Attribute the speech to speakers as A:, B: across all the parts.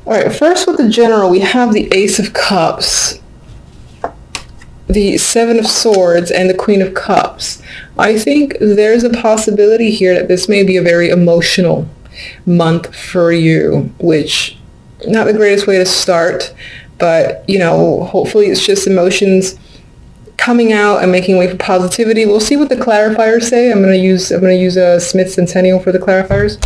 A: All right, first with the general, we have the Ace of Cups, the Seven of Swords, and the Queen of Cups. I think there's a possibility here that this may be a very emotional month for you, which not the greatest way to start, but hopefully it's just emotions coming out and making way for positivity. We'll see what the clarifiers say. I'm going to use a Smith Centennial for the clarifiers.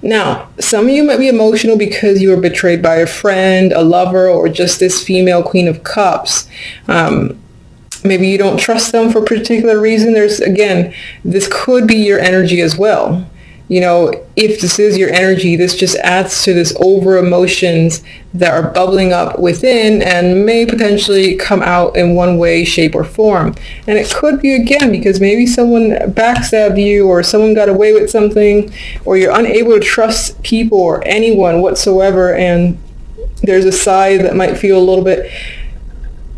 A: Now, some of you might be emotional because you were betrayed by a friend, a lover, or just this female Queen of Cups. Maybe you don't trust them for a particular reason. This could be your energy as well. If this is your energy, this just adds to this over emotions that are bubbling up within and may potentially come out in one way, shape, or form. And it could be, again, because maybe someone backstabbed you, or someone got away with something, or you're unable to trust people or anyone whatsoever, and there's a side that might feel a little bit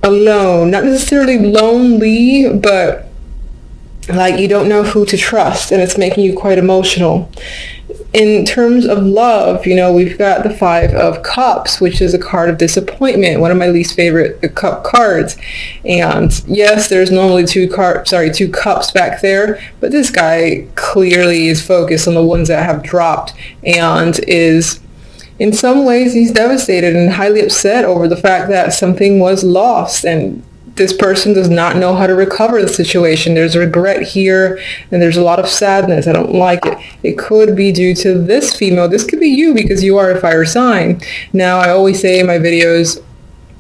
A: alone. Not necessarily lonely, but like you don't know who to trust, and it's making you quite emotional. In terms of love, we've got the Five of Cups, which is a card of disappointment, one of my least favorite cup cards. And yes, there's normally two cups back there, but this guy clearly is focused on the ones that have dropped, and is, in some ways, he's devastated and highly upset over the fact that something was lost, and this person does not know how to recover the situation. There's regret here, and there's a lot of sadness. I don't like it. It could be due to this female. This could be you, because you are a fire sign. Now, I always say in my videos,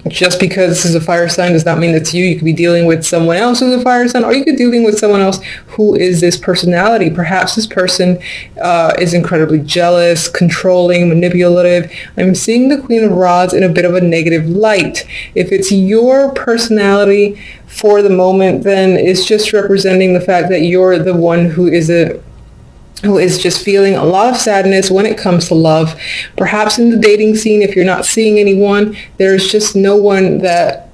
A: just because this is a fire sign does not mean it's you. You could be dealing with someone else who's a fire sign, or you could be dealing with someone else who is this personality. Perhaps this person is incredibly jealous, controlling, manipulative. I'm seeing the Queen of Rods in a bit of a negative light. If it's your personality for the moment, then it's just representing the fact that you're the one who is just feeling a lot of sadness when it comes to love. Perhaps in the dating scene, if you're not seeing anyone, there's just no one that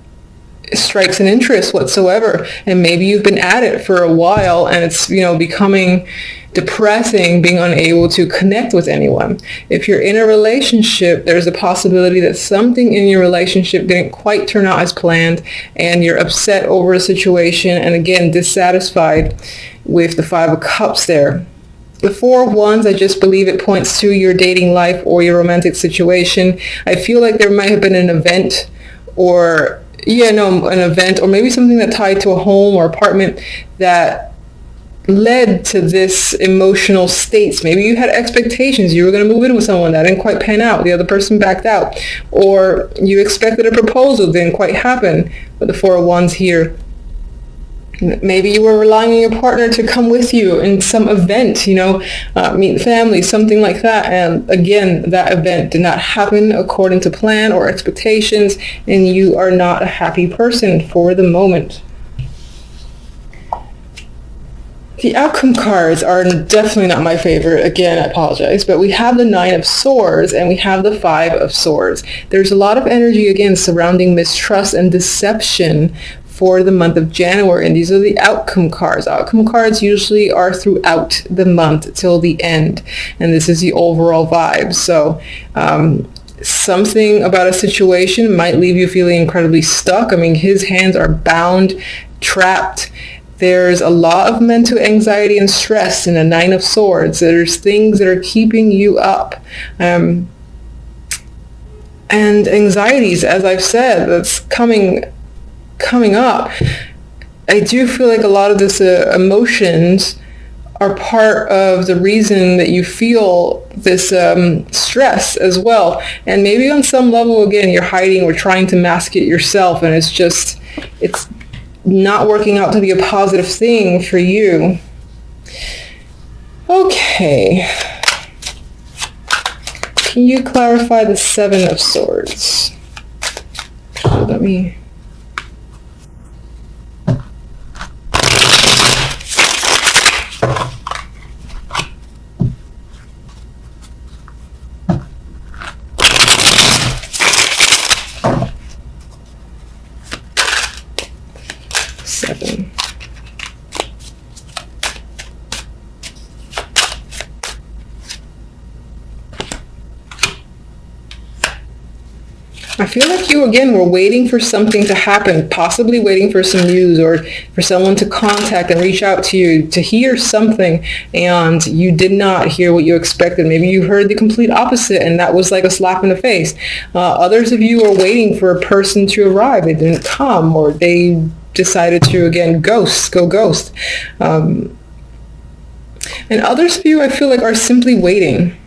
A: strikes an interest whatsoever. And maybe you've been at it for a while, and it's, becoming depressing being unable to connect with anyone. If you're in a relationship, there's a possibility that something in your relationship didn't quite turn out as planned, and you're upset over a situation, and again, dissatisfied with the Five of Cups there. The Four of Wands, I just believe it points to your dating life or your romantic situation. I feel like there might have been an event, or maybe something that tied to a home or apartment that led to this emotional states. Maybe you had expectations. You were going to move in with someone that didn't quite pan out. The other person backed out. Or you expected a proposal, didn't quite happen. But the Four of Wands here, maybe you were relying on your partner to come with you in some event, meet family, something like that. And again, that event did not happen according to plan or expectations, and you are not a happy person for the moment. The outcome cards are definitely not my favorite. Again, I apologize, but we have the Nine of Swords and we have the Five of Swords. There's a lot of energy, again, surrounding mistrust and deception for the month of January, and these are the outcome cards. Outcome cards usually are throughout the month till the end, and this is the overall vibe. So something about a situation might leave you feeling incredibly stuck. I mean, his hands are bound, trapped. There's a lot of mental anxiety and stress in the Nine of Swords. There's things that are keeping you up. And anxieties, as I've said, that's coming up. I do feel like a lot of this emotions are part of the reason that you feel this stress as well. And maybe on some level, again, you're hiding or trying to mask it yourself, and it's not working out to be a positive thing for you. Okay. Can you clarify the Seven of Swords? Let me... Seven. I feel like you, again, were waiting for something to happen, possibly waiting for some news or for someone to contact and reach out to you to hear something, and you did not hear what you expected. Maybe you heard the complete opposite, and that was like a slap in the face. Others of you are waiting for a person to arrive. They didn't come, or they decided to, again, go ghost. And others of you, I feel like, are simply waiting.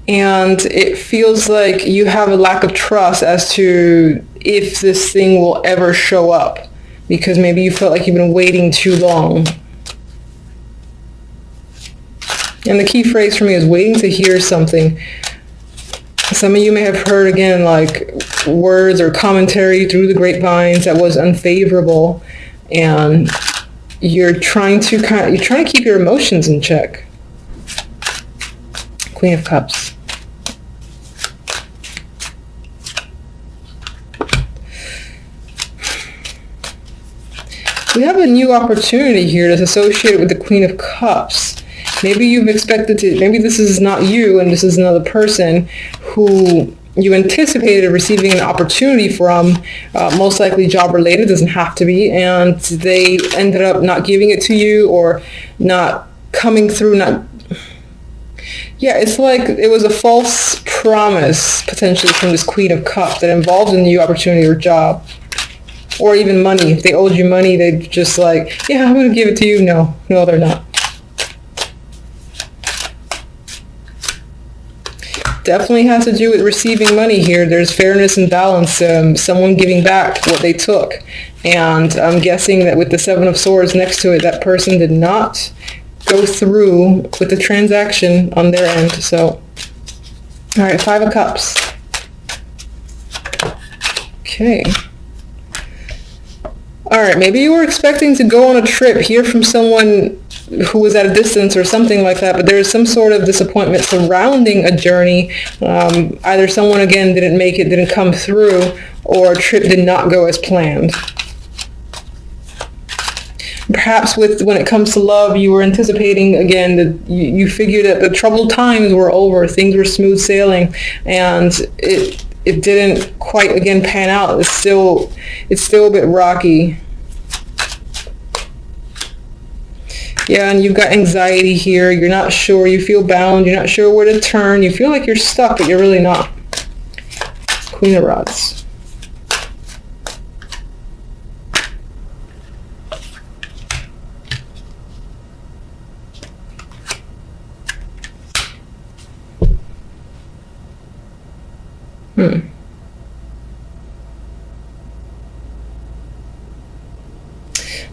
A: And it feels like you have a lack of trust as to if this thing will ever show up, because maybe you felt like you've been waiting too long. And the key phrase for me is waiting to hear something. Some of you may have heard, again, like words or commentary through the grapevines that was unfavorable, and you're trying to keep your emotions in check. Queen of Cups. We have a new opportunity here that's associated with the Queen of Cups. Maybe you've expected to, maybe this is not you and this is another person who you anticipated receiving an opportunity from, most likely job related, doesn't have to be, and they ended up not giving it to you or not coming through, it's like it was a false promise potentially from this Queen of Cups that involved a new opportunity or job. Or even money. If they owed you money, they'd just like, yeah, I'm going to give it to you. No, they're not. Definitely has to do with receiving money here. There's fairness and balance. Someone giving back what they took. And I'm guessing that with the Seven of Swords next to it, that person did not go through with the transaction on their end. So, all right, Five of Cups. Okay. All right, maybe you were expecting to go on a trip, hear from someone who was at a distance or something like that, but there is some sort of disappointment surrounding a journey. Either someone, again, didn't make it, didn't come through, or a trip did not go as planned. Perhaps when it comes to love, you were anticipating, again, that you figured that the troubled times were over, things were smooth sailing, and it didn't quite, again, pan out. It's still a bit rocky. Yeah, and you've got anxiety here. You're not sure. You feel bound. You're not sure where to turn. You feel like you're stuck, but you're really not. Queen of Rods.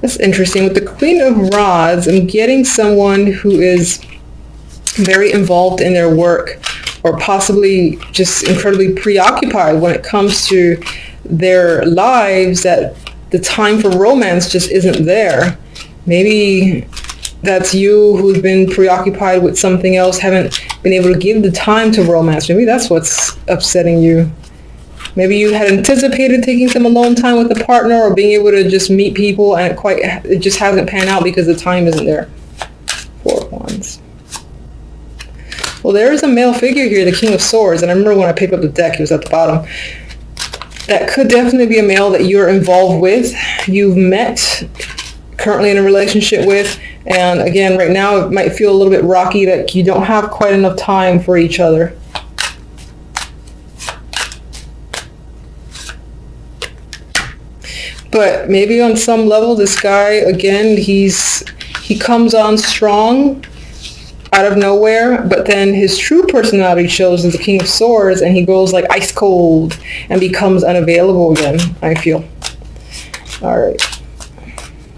A: That's interesting. With the Queen of Rods, I'm getting someone who is very involved in their work, or possibly just incredibly preoccupied when it comes to their lives, that the time for romance just isn't there. Maybe that's you who's been preoccupied with something else, haven't been able to give the time to romance. Maybe that's what's upsetting you. Maybe you had anticipated taking some alone time with a partner or being able to just meet people, and it just hasn't panned out because the time isn't there. Four of Wands. Well, there is a male figure here, the King of Swords, and I remember when I picked up the deck, he was at the bottom. That could definitely be a male that you're involved with, you've met, currently in a relationship with, and again, right now it might feel a little bit rocky that you don't have quite enough time for each other. But maybe on some level, this guy, again, he comes on strong out of nowhere, but then his true personality shows as the King of Swords, and he goes like ice cold and becomes unavailable again, I feel. All right.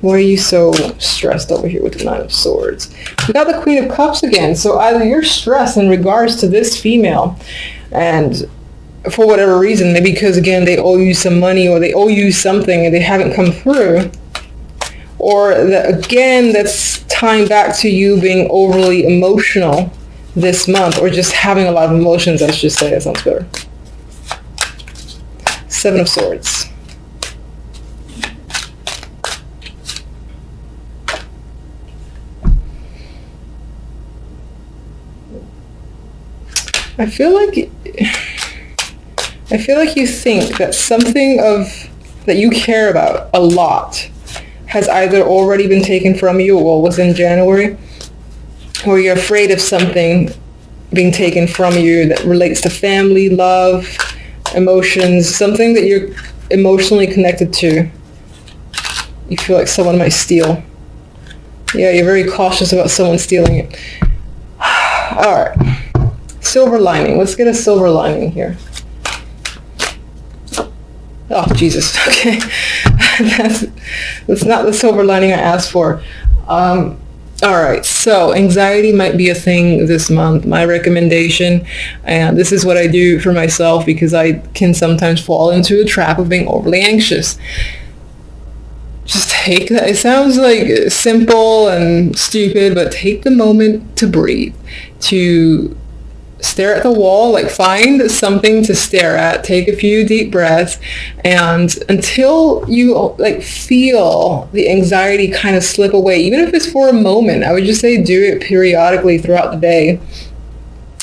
A: Why are you so stressed over here with the Nine of Swords? We got the Queen of Cups again. So either you're stressed in regards to this female, and for whatever reason, maybe because, again, they owe you some money or they owe you something and they haven't come through, or that, again, that's tying back to you being overly emotional this month, or just having a lot of emotions, let's just say. That sounds better. Seven of Swords. I feel like you think that something that you care about a lot has either already been taken from you or was in January, or you're afraid of something being taken from you that relates to family, love, emotions, something that you're emotionally connected to. You feel like someone might steal. Yeah, you're very cautious about someone stealing it. All right. Silver lining. Let's get a silver lining here. Oh, Jesus. Okay. That's not the silver lining I asked for. All right. So anxiety might be a thing this month. My recommendation, and this is what I do for myself because I can sometimes fall into a trap of being overly anxious. Just take that. It sounds like simple and stupid, but take the moment to breathe, to stare at the wall, like find something to stare at, take a few deep breaths, and until you like feel the anxiety kind of slip away, even if it's for a moment, I would just say do it periodically throughout the day.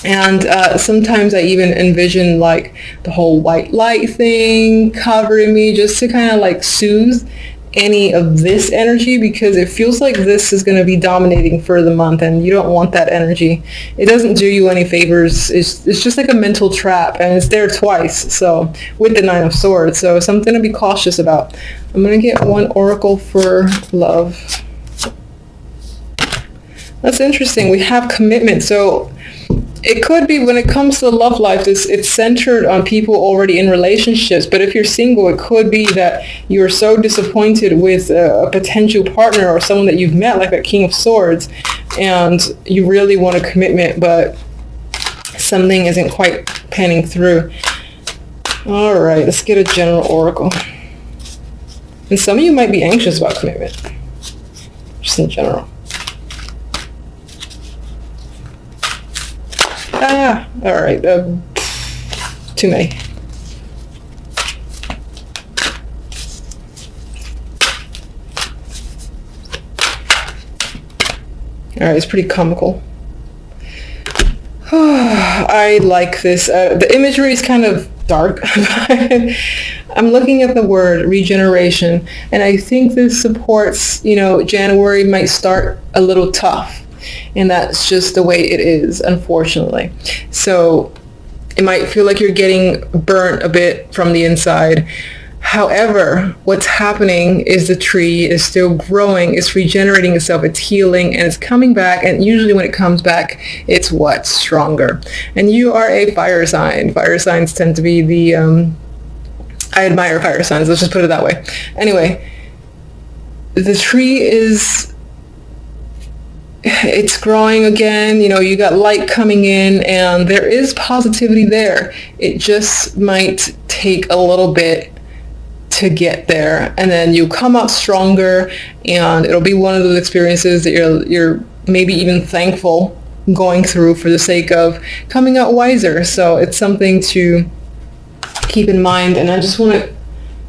A: And sometimes I even envision like the whole white light thing covering me just to kind of like soothe any of this energy, because it feels like this is going to be dominating for the month and you don't want that energy. It doesn't do you any favors. It's just like a mental trap, and it's there twice, so with the Nine of Swords, so something to be cautious about. I'm going to get one oracle for love. That's interesting. We have commitment. So it could be when it comes to the love life, it's centered on people already in relationships. But if you're single, it could be that you're so disappointed with a potential partner or someone that you've met, like that King of Swords, and you really want a commitment, but something isn't quite panning through. All right, let's get a general oracle. And some of you might be anxious about commitment, just in general. All right, too many. All right, it's pretty comical. I like this. The imagery is kind of dark. I'm looking at the word regeneration, and I think this supports, January might start a little tough. And that's just the way it is, unfortunately. So it might feel like you're getting burnt a bit from the inside. However, what's happening is the tree is still growing, it's regenerating itself, it's healing, and it's coming back. And usually when it comes back, it's what's stronger. And you are a fire sign. Fire signs tend to be the, I admire fire signs, let's just put it that way. Anyway, the tree it's growing again, you got light coming in, and there is positivity there. It just might take a little bit to get there, and then you come out stronger, and it'll be one of those experiences that you're maybe even thankful going through for the sake of coming out wiser. So it's something to keep in mind. And I just want to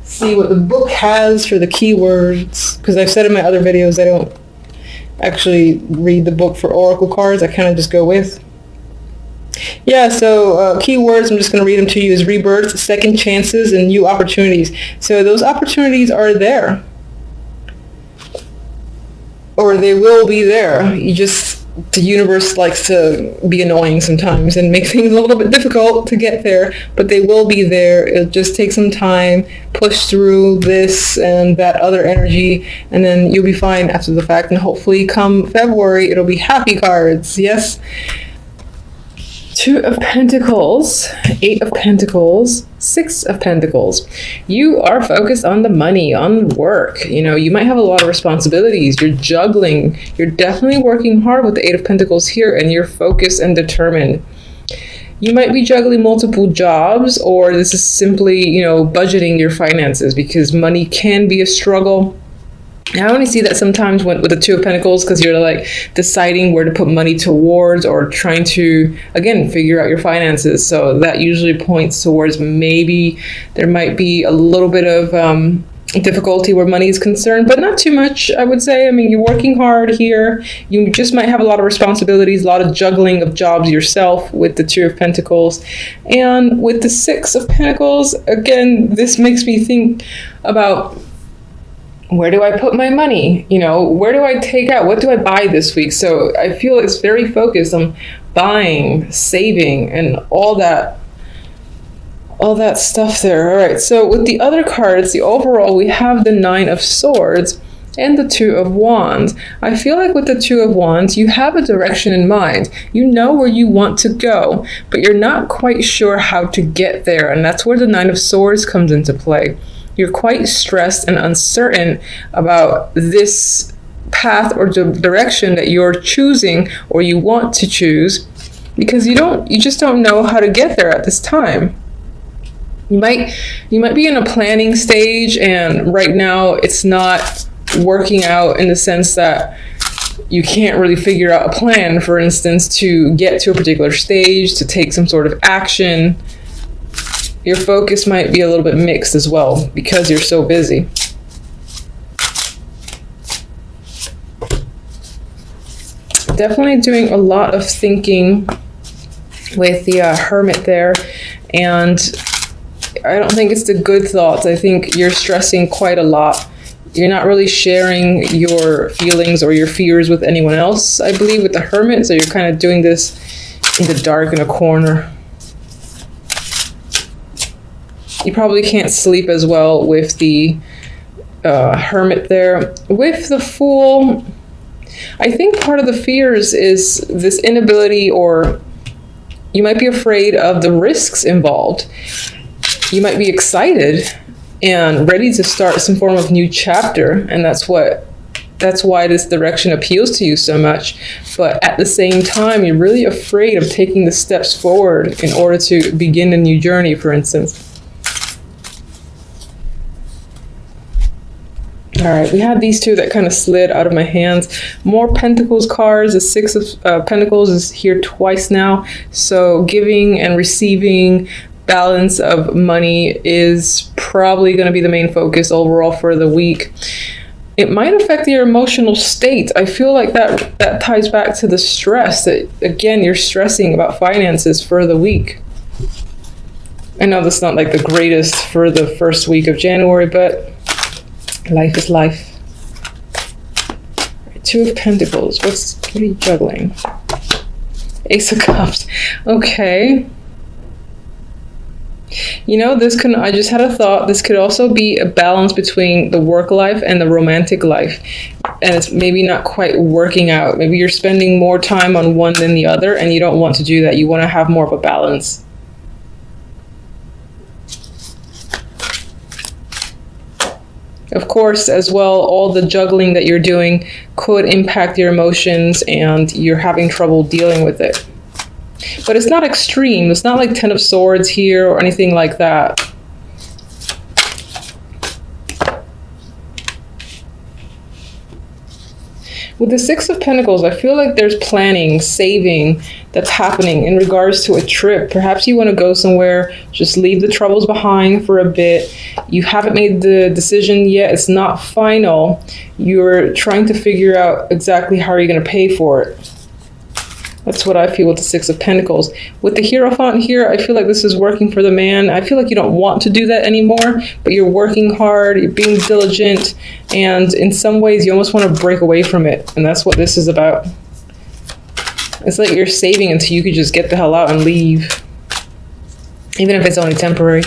A: see what the book has for the keywords, because I've said in my other videos I don't actually read the book for oracle cards. I kind of just go with. Yeah, so keywords, I'm just going to read them to you, is rebirth, second chances, and new opportunities. So those opportunities are there, or they will be there. The universe likes to be annoying sometimes and make things a little bit difficult to get there, but they will be there. It'll just take some time, push through this and that other energy, and then you'll be fine after the fact. And hopefully come February, it'll be happy cards. Yes. Two of Pentacles, Eight of Pentacles, Six of Pentacles. You are focused on the money, on work. You might have a lot of responsibilities. You're juggling. You're definitely working hard with the Eight of Pentacles here, and you're focused and determined. You might be juggling multiple jobs, or this is simply, budgeting your finances, because money can be a struggle. I only see that sometimes with the Two of Pentacles, because you're like deciding where to put money towards, or trying to, again, figure out your finances. So that usually points towards maybe there might be a little bit of difficulty where money is concerned, but not too much, I would say. I mean, you're working hard here. You just might have a lot of responsibilities, a lot of juggling of jobs yourself with the Two of Pentacles. And with the Six of Pentacles, again, this makes me think about, where do I put my money? You know, where do I take out? What do I buy this week? So I feel it's very focused on buying, saving, and all that stuff there. All right, so with the other cards, the overall, we have the Nine of Swords and the Two of Wands. I feel like with the Two of Wands, you have a direction in mind. You know where you want to go, but you're not quite sure how to get there. And that's where the Nine of Swords comes into play. You're quite stressed and uncertain about this path or direction that you're choosing or you want to choose, because you just don't know how to get there at this time. You might be in a planning stage, and right now it's not working out in the sense that you can't really figure out a plan, for instance, to get to a particular stage, to take some sort of action. Your focus might be a little bit mixed as well because you're so busy. Definitely doing a lot of thinking with the Hermit there, and I don't think it's the good thoughts. I think you're stressing quite a lot. You're not really sharing your feelings or your fears with anyone else, I believe, with the Hermit. So you're kind of doing this in the dark in a corner. You probably can't sleep as well with the Hermit there. With the Fool, I think part of the fears is this inability, or you might be afraid of the risks involved. You might be excited and ready to start some form of new chapter, and that's why this direction appeals to you so much. But at the same time, you're really afraid of taking the steps forward in order to begin a new journey, for instance. All right, we have these two that kind of slid out of my hands. More Pentacles cards. The Six of Pentacles is here twice now. So giving and receiving, balance of money is probably going to be the main focus overall for the week. It might affect your emotional state. I feel like that ties back to the stress that, again, you're stressing about finances for the week. I know that's not like the greatest for the first week of January, but life is life. Two of Pentacles. What are you juggling? Ace of Cups. Okay. You know, I just had a thought, this could also be a balance between the work life and the romantic life. And it's maybe not quite working out. Maybe you're spending more time on one than the other, and you don't want to do that. You want to have more of a balance. Of course, as well, all the juggling that you're doing could impact your emotions, and you're having trouble dealing with it. But it's not extreme. It's not like Ten of Swords here or anything like that. With the Six of Pentacles, I feel like there's planning, saving that's happening in regards to a trip. Perhaps you want to go somewhere, just leave the troubles behind for a bit. You haven't made the decision yet. It's not final. You're trying to figure out exactly how you're going to pay for it. That's what I feel with the Six of Pentacles. With the Hierophant here, I feel like this is working for the man. I feel like you don't want to do that anymore, but you're working hard, you're being diligent, and in some ways you almost want to break away from it. And that's what this is about. It's like you're saving until you could just get the hell out and leave, even if it's only temporary.